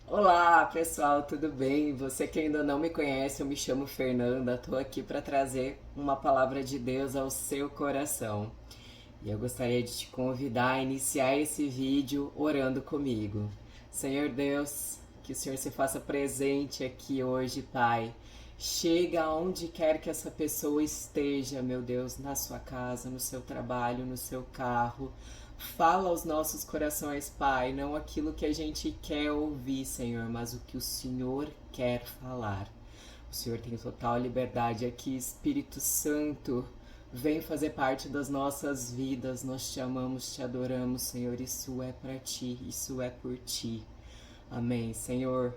Olá, pessoal, tudo bem? Você que ainda não me conhece, eu me chamo Fernanda, estou aqui para trazer uma palavra de Deus ao seu coração. E eu gostaria de te convidar a iniciar esse vídeo orando comigo. Senhor Deus, que o Senhor se faça presente aqui hoje, Pai. Chega aonde quer que essa pessoa esteja, meu Deus, na sua casa, no seu trabalho, no seu carro. Fala aos nossos corações, Pai, não aquilo que a gente quer ouvir, Senhor, mas o que o Senhor quer falar. O Senhor tem total liberdade aqui, Espírito Santo. Vem fazer parte das nossas vidas. Nós te amamos, te adoramos, Senhor. Isso é para ti, isso é por ti. Amém, Senhor.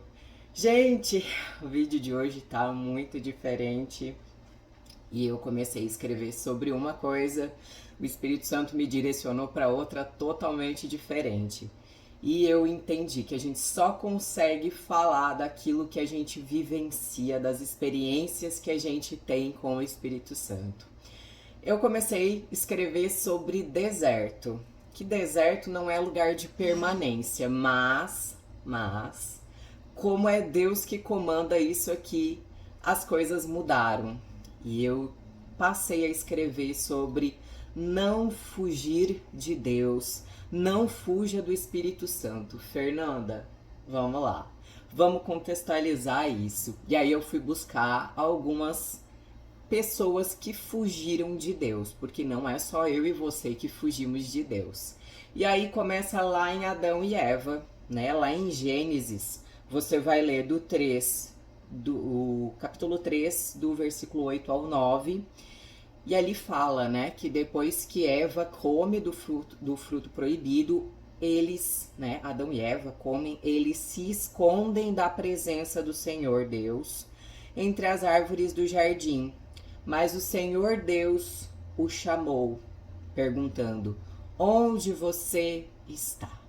Gente, o vídeo de hoje tá muito diferente e eu comecei a escrever sobre uma coisa, o Espírito Santo me direcionou para outra totalmente diferente. E eu entendi que a gente só consegue falar daquilo que a gente vivencia, das experiências que a gente tem com o Espírito Santo. Eu comecei a escrever sobre deserto, que deserto não é lugar de permanência, mas como é Deus que comanda isso aqui, as coisas mudaram. E eu passei a escrever sobre não fugir de Deus, não fuja do Espírito Santo. Fernanda, vamos lá. Vamos contextualizar isso. E aí eu fui buscar algumas pessoas que fugiram de Deus, porque não é só eu e você que fugimos de Deus. E aí começa lá em Adão e Eva, né? Lá em Gênesis, você vai ler do 3, o capítulo 3, do versículo 8 ao 9, e ali fala, né, que depois que Eva come do fruto proibido, eles, né, Adão e Eva comem, eles se escondem da presença do Senhor Deus entre as árvores do jardim. Mas o Senhor Deus o chamou, perguntando: onde você está?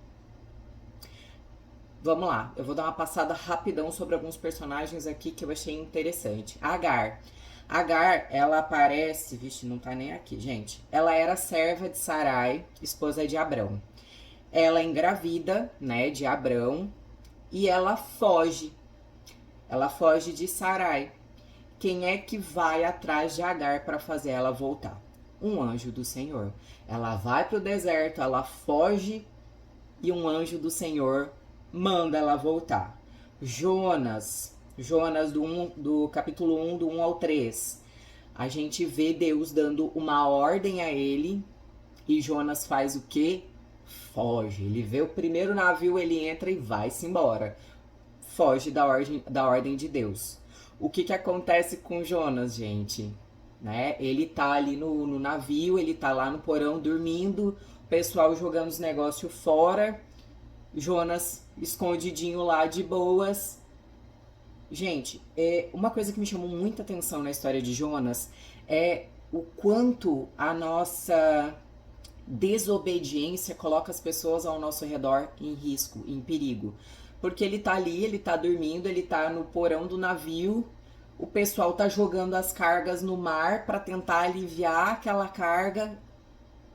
Vamos lá, eu vou dar uma passada rapidão sobre alguns personagens aqui que eu achei interessante. Agar. Agar, ela aparece, vixe, não tá nem aqui, gente. Ela era serva de Sarai, esposa de Abrão. Ela é engravida, né, de Abrão, e ela foge. Ela foge de Sarai. Quem é que vai atrás de Agar para fazer ela voltar? Um anjo do Senhor. Ela vai para o deserto, ela foge e um anjo do Senhor manda ela voltar. Jonas do capítulo 1, do 1 ao 3. A gente vê Deus dando uma ordem a ele e Jonas faz o quê? Foge. Ele vê o primeiro navio, ele entra e vai-se embora. Foge da ordem de Deus. O que acontece com Jonas, gente? Né? Ele tá ali no navio, ele tá lá no porão dormindo, o pessoal jogando os negócios fora, Jonas escondidinho lá de boas. Gente, uma coisa que me chamou muita atenção na história de Jonas é o quanto a nossa desobediência coloca as pessoas ao nosso redor em risco, em perigo. Porque ele tá ali, ele tá dormindo, ele tá no porão do navio, o pessoal tá jogando as cargas no mar para tentar aliviar aquela carga.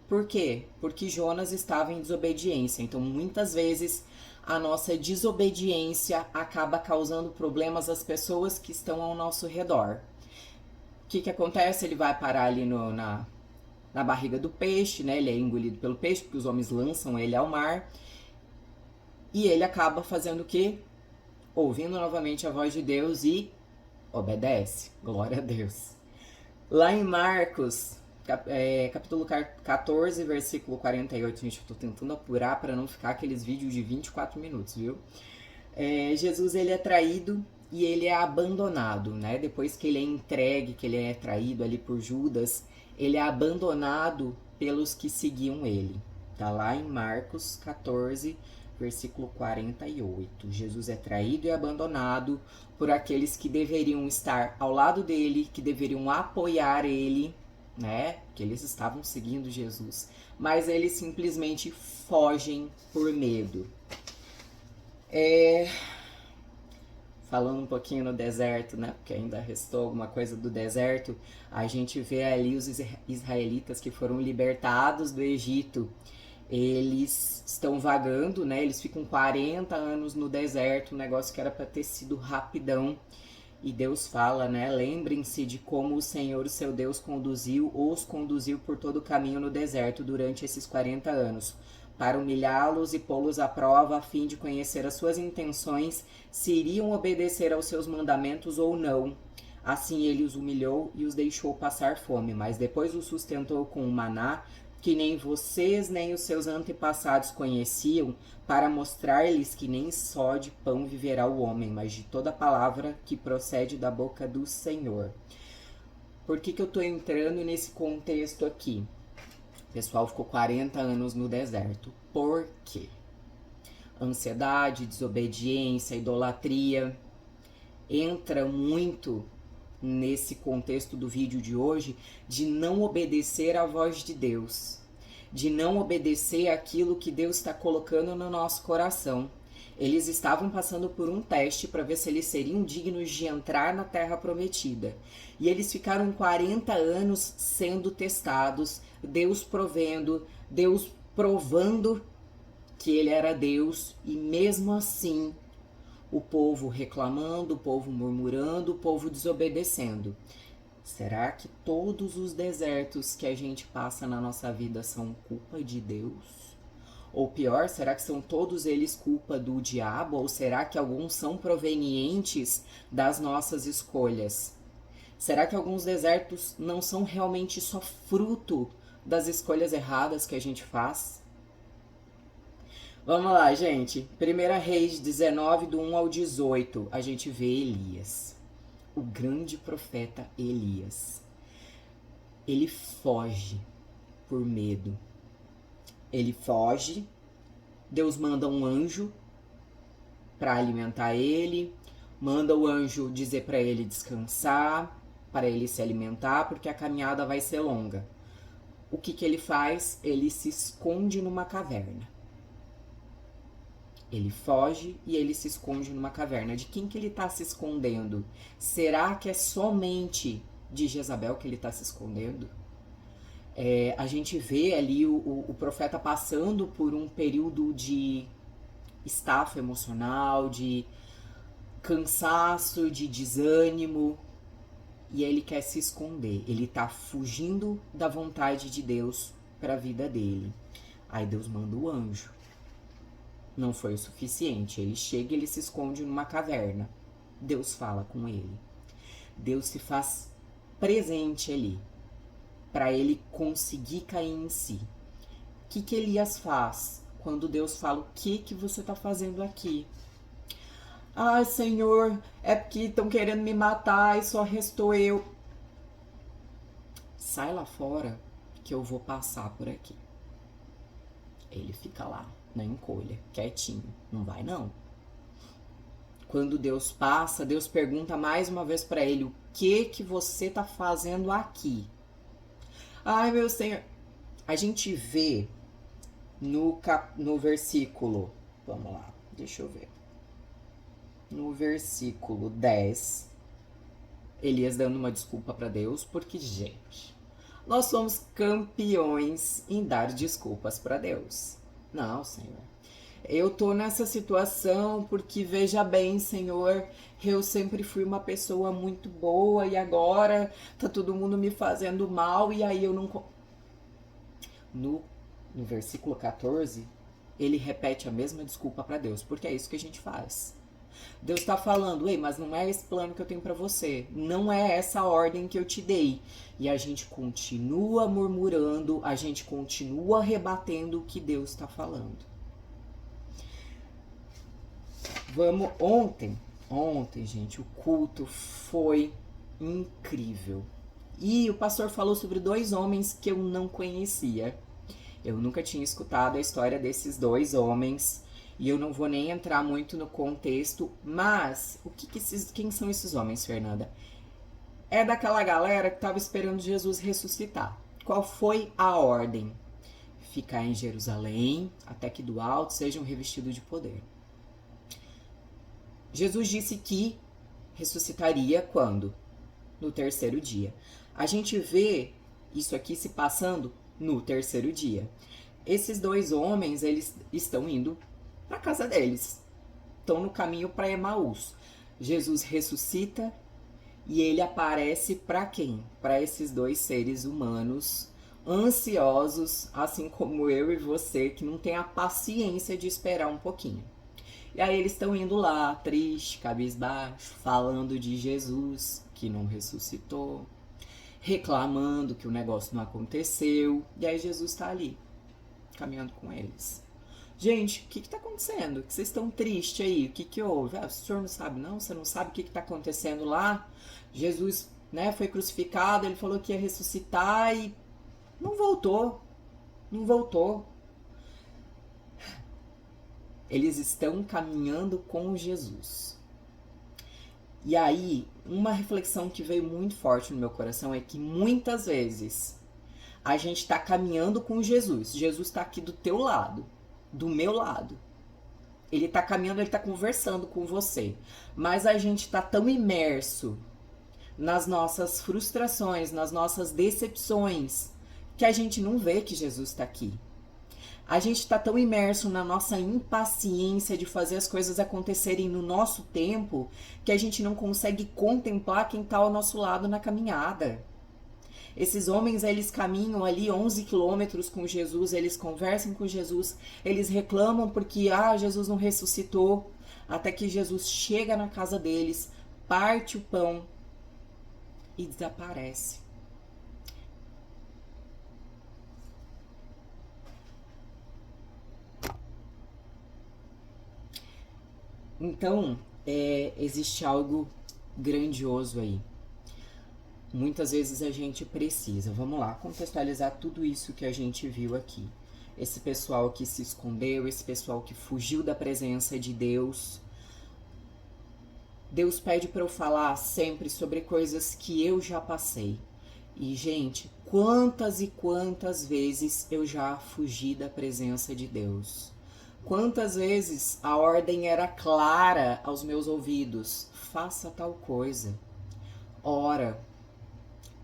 Por quê? Porque Jonas estava em desobediência. Então, muitas vezes, a nossa desobediência acaba causando problemas às pessoas que estão ao nosso redor. O que acontece? Ele vai parar ali na barriga do peixe, né? Ele é engolido pelo peixe, porque os homens lançam ele ao mar. E ele acaba fazendo o quê? Ouvindo novamente a voz de Deus e obedece. Glória a Deus. Lá em Marcos, capítulo 14, versículo 48, gente, eu tô tentando apurar para não ficar aqueles vídeos de 24 minutos, viu? Jesus, ele é traído e ele é abandonado, né? Depois que ele é entregue, que ele é traído ali por Judas, ele é abandonado pelos que seguiam ele. Tá lá em Marcos 14, versículo 48. Jesus é traído e abandonado por aqueles que deveriam estar ao lado dele, que deveriam apoiar ele, né? Que eles estavam seguindo Jesus, mas eles simplesmente fogem por medo. Falando um pouquinho no deserto, né? Porque ainda restou alguma coisa do deserto. A gente vê ali os israelitas que foram libertados do Egito. Eles estão vagando, né? Eles ficam 40 anos no deserto, um negócio que era para ter sido rapidão. E Deus fala, né? Lembrem-se de como o Senhor, o seu Deus, os conduziu por todo o caminho no deserto durante esses 40 anos, para humilhá-los e pô-los à prova, a fim de conhecer as suas intenções, se iriam obedecer aos seus mandamentos ou não. Assim ele os humilhou e os deixou passar fome, mas depois os sustentou com o maná, que nem vocês nem os seus antepassados conheciam, para mostrar-lhes que nem só de pão viverá o homem, mas de toda palavra que procede da boca do Senhor. Por que eu estou entrando nesse contexto aqui? O pessoal ficou 40 anos no deserto. Por quê? Ansiedade, desobediência, idolatria. Entra muito nesse contexto do vídeo de hoje, de não obedecer à voz de Deus, de não obedecer aquilo que Deus está colocando no nosso coração. Eles estavam passando por um teste para ver se eles seriam dignos de entrar na Terra Prometida. E eles ficaram 40 anos sendo testados, Deus provendo, Deus provando que Ele era Deus, e mesmo assim o povo reclamando, o povo murmurando, o povo desobedecendo. Será que todos os desertos que a gente passa na nossa vida são culpa de Deus? Ou pior, será que são todos eles culpa do diabo? Ou será que alguns são provenientes das nossas escolhas? Será que alguns desertos não são realmente só fruto das escolhas erradas que a gente faz? Vamos lá, gente. 1 Reis 19, do 1 ao 18, a gente vê Elias, o grande profeta Elias. Ele foge por medo. Ele foge, Deus manda um anjo para alimentar ele, manda o anjo dizer para ele descansar, para ele se alimentar, porque a caminhada vai ser longa. O que ele faz? Ele se esconde numa caverna. Ele foge e ele se esconde numa caverna. De quem que ele está se escondendo? Será que é somente de Jezabel que ele está se escondendo? A gente vê ali o profeta passando por um período de estafa emocional, de cansaço, de desânimo, e ele quer se esconder. Ele está fugindo da vontade de Deus para a vida dele. Aí Deus manda o anjo. Não foi o suficiente. Ele chega e ele se esconde numa caverna. Deus fala com ele. Deus se faz presente ali, para ele conseguir cair em si. O que Elias faz quando Deus fala: o que você está fazendo aqui? Ah, Senhor, é porque estão querendo me matar e só restou eu. Sai lá fora que eu vou passar por aqui. Ele fica lá, na encolha, quietinho. Não vai, não. Quando Deus passa, Deus pergunta mais uma vez para ele: o que você tá fazendo aqui? Ai, meu Senhor. A gente vê no versículo, vamos lá, deixa eu ver. No versículo 10, Elias dando uma desculpa para Deus, porque, gente, nós somos campeões em dar desculpas para Deus. Não, Senhor. Eu tô nessa situação porque, veja bem, Senhor, eu sempre fui uma pessoa muito boa e agora tá todo mundo me fazendo mal e aí eu não... No versículo 14, ele repete a mesma desculpa para Deus, porque é isso que a gente faz. Deus tá falando: ei, mas não é esse plano que eu tenho para você, não é essa ordem que eu te dei. E a gente continua murmurando, a gente continua rebatendo o que Deus tá falando. Vamos, ontem, gente, o culto foi incrível. E o pastor falou sobre 2 homens que eu não conhecia. Eu nunca tinha escutado a história desses 2 homens. E eu não vou nem entrar muito no contexto, mas quem são esses homens, Fernanda? É daquela galera que estava esperando Jesus ressuscitar. Qual foi a ordem? Ficar em Jerusalém, até que do alto sejam revestidos de poder. Jesus disse que ressuscitaria quando? No 3º dia. A gente vê isso aqui se passando no 3º dia. esses dois homens, eles estão indo para casa deles. Estão no caminho para Emaús. Jesus ressuscita e ele aparece para quem? Para esses dois seres humanos ansiosos, assim como eu e você, que não tem a paciência de esperar um pouquinho. E aí eles estão indo lá, triste, cabisbaixo, falando de Jesus, que não ressuscitou, reclamando que o negócio não aconteceu. E aí Jesus está ali, caminhando com eles. Gente, o que está acontecendo? Que vocês estão tristes aí? O que houve? O senhor não sabe não? Você não sabe o que está acontecendo lá? Jesus, né, foi crucificado, ele falou que ia ressuscitar e não voltou. Não voltou. Eles estão caminhando com Jesus. E aí, uma reflexão que veio muito forte no meu coração é que muitas vezes a gente está caminhando com Jesus. Jesus está aqui do teu lado, do meu lado. Ele está caminhando, ele está conversando com você. Mas a gente está tão imerso nas nossas frustrações, nas nossas decepções, que a gente não vê que Jesus está aqui. A gente está tão imerso na nossa impaciência de fazer as coisas acontecerem no nosso tempo que a gente não consegue contemplar quem está ao nosso lado na caminhada. Esses homens, eles caminham ali 11 quilômetros com Jesus, eles conversam com Jesus, eles reclamam porque Jesus não ressuscitou, até que Jesus chega na casa deles, parte o pão e desaparece. Então, existe algo grandioso aí. Muitas vezes a gente precisa, vamos lá, contextualizar tudo isso que a gente viu aqui. Esse pessoal que se escondeu, esse pessoal que fugiu da presença de Deus. Deus pede para eu falar sempre sobre coisas que eu já passei. E, gente, quantas e quantas vezes eu já fugi da presença de Deus. Quantas vezes a ordem era clara aos meus ouvidos: faça tal coisa. Ora,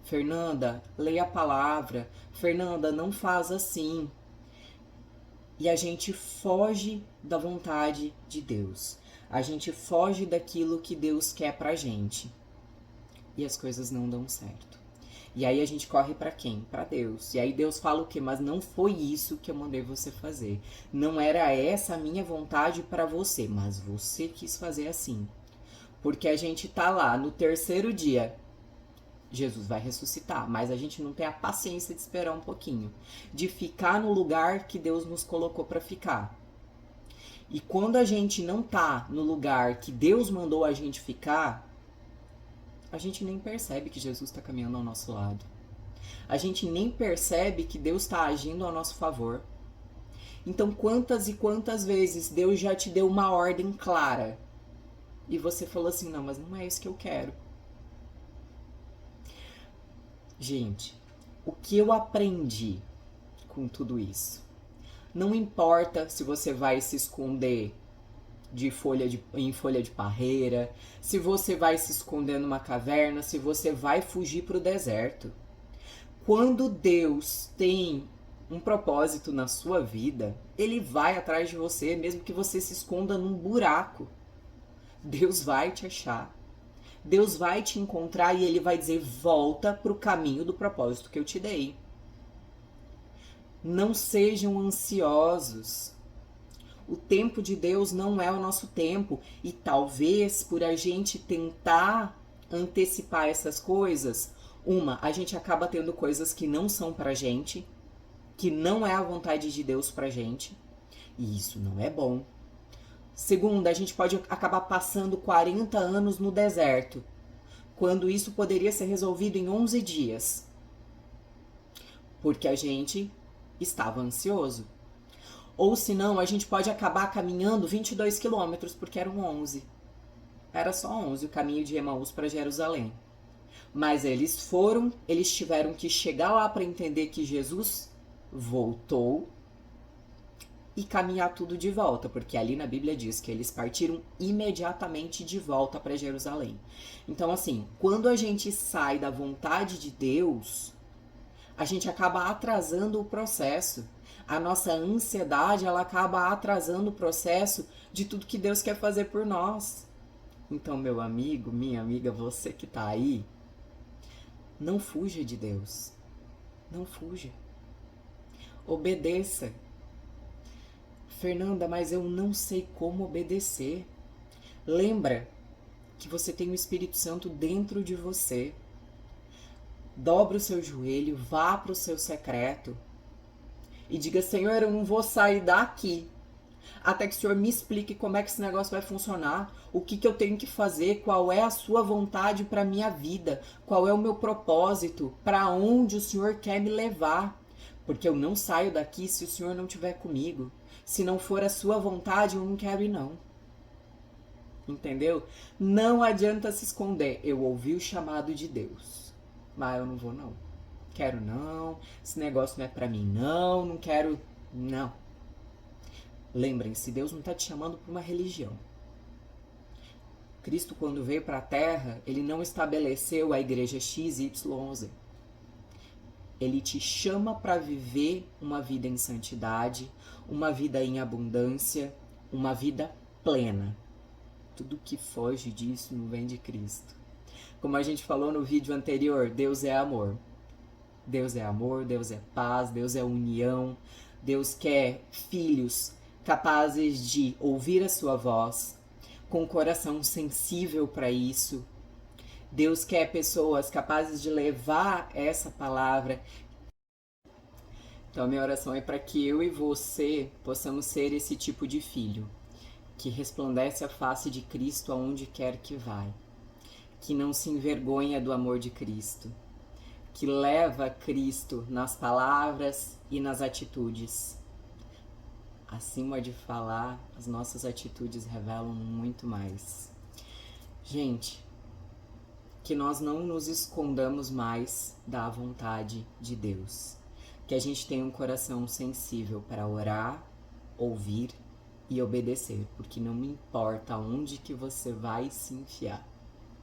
Fernanda, leia a palavra. Fernanda, não faz assim. E a gente foge da vontade de Deus. A gente foge daquilo que Deus quer pra gente. E as coisas não dão certo. E aí a gente corre para quem? Para Deus. E aí Deus fala o quê? Mas não foi isso que eu mandei você fazer. Não era essa a minha vontade para você, mas você quis fazer assim. Porque a gente tá lá no terceiro dia. Jesus vai ressuscitar, mas a gente não tem a paciência de esperar um pouquinho, de ficar no lugar que Deus nos colocou para ficar. E quando a gente não tá no lugar que Deus mandou a gente ficar, a gente nem percebe que Jesus está caminhando ao nosso lado. A gente nem percebe que Deus está agindo ao nosso favor. Então, quantas e quantas vezes Deus já te deu uma ordem clara e você falou assim: não, mas não é isso que eu quero. Gente, o que eu aprendi com tudo isso? Não importa se você vai se esconder em folha de parreira, se você vai se esconder numa caverna, se você vai fugir para o deserto. Quando Deus tem um propósito na sua vida, Ele vai atrás de você, mesmo que você se esconda num buraco. Deus vai te achar. Deus vai te encontrar e Ele vai dizer: volta para o caminho do propósito que eu te dei. Não sejam ansiosos. O tempo de Deus não é o nosso tempo. E talvez por a gente tentar antecipar essas coisas, a gente acaba tendo coisas que não são pra gente, que não é a vontade de Deus pra gente. E isso não é bom. Segunda, a gente pode acabar passando 40 anos no deserto, quando isso poderia ser resolvido em 11 dias. Porque a gente estava ansioso. Ou senão, a gente pode acabar caminhando 22 quilômetros, porque eram 11. Era só 11 o caminho de Emaús para Jerusalém. Mas eles tiveram que chegar lá para entender que Jesus voltou e caminhar tudo de volta, porque ali na Bíblia diz que eles partiram imediatamente de volta para Jerusalém. Então, assim, quando a gente sai da vontade de Deus, a gente acaba atrasando o processo. A nossa ansiedade, ela acaba atrasando o processo de tudo que Deus quer fazer por nós. Então, meu amigo, minha amiga, você que tá aí, não fuja de Deus. Não fuja. Obedeça. Fernanda, mas eu não sei como obedecer. Lembra que você tem o Espírito Santo dentro de você. Dobra o seu joelho, vá para o seu secreto e diga: Senhor, eu não vou sair daqui até que o Senhor me explique como é que esse negócio vai funcionar, o que, que eu tenho que fazer, qual é a sua vontade para minha vida, qual é o meu propósito, para onde o Senhor quer me levar. Porque eu não saio daqui se o Senhor não estiver comigo. Se não for a sua vontade, eu não quero ir não. Entendeu? Não adianta se esconder. Eu ouvi o chamado de Deus, mas eu não vou não. Quero não, esse negócio não é pra mim não, não quero, não. Lembrem-se, Deus não está te chamando para uma religião. Cristo, quando veio para a Terra, ele não estabeleceu a igreja XYZ. Ele te chama para viver uma vida em santidade, uma vida em abundância, uma vida plena. Tudo que foge disso não vem de Cristo. Como a gente falou no vídeo anterior, Deus é amor. Deus é amor, Deus é paz, Deus é união. Deus quer filhos capazes de ouvir a sua voz, com o coração sensível para isso. Deus quer pessoas capazes de levar essa palavra. Então, a minha oração é para que eu e você possamos ser esse tipo de filho, que resplandece a face de Cristo aonde quer que vai, que não se envergonha do amor de Cristo, que leva Cristo nas palavras e nas atitudes. Acima de falar, as nossas atitudes revelam muito mais. Gente, que nós não nos escondamos mais da vontade de Deus. Que a gente tenha um coração sensível para orar, ouvir e obedecer. Porque não me importa onde que você vai se enfiar.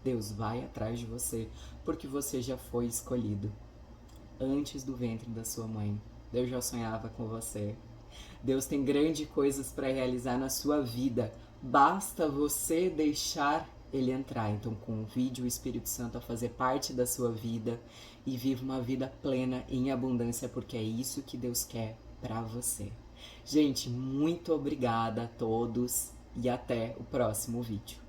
Deus vai atrás de você, porque você já foi escolhido. Antes do ventre da sua mãe, Deus já sonhava com você. Deus tem grandes coisas para realizar na sua vida. Basta você deixar Ele entrar. Então convide o Espírito Santo a fazer parte da sua vida e viva uma vida plena em abundância, porque é isso que Deus quer para você. Gente, muito obrigada a todos e até o próximo vídeo.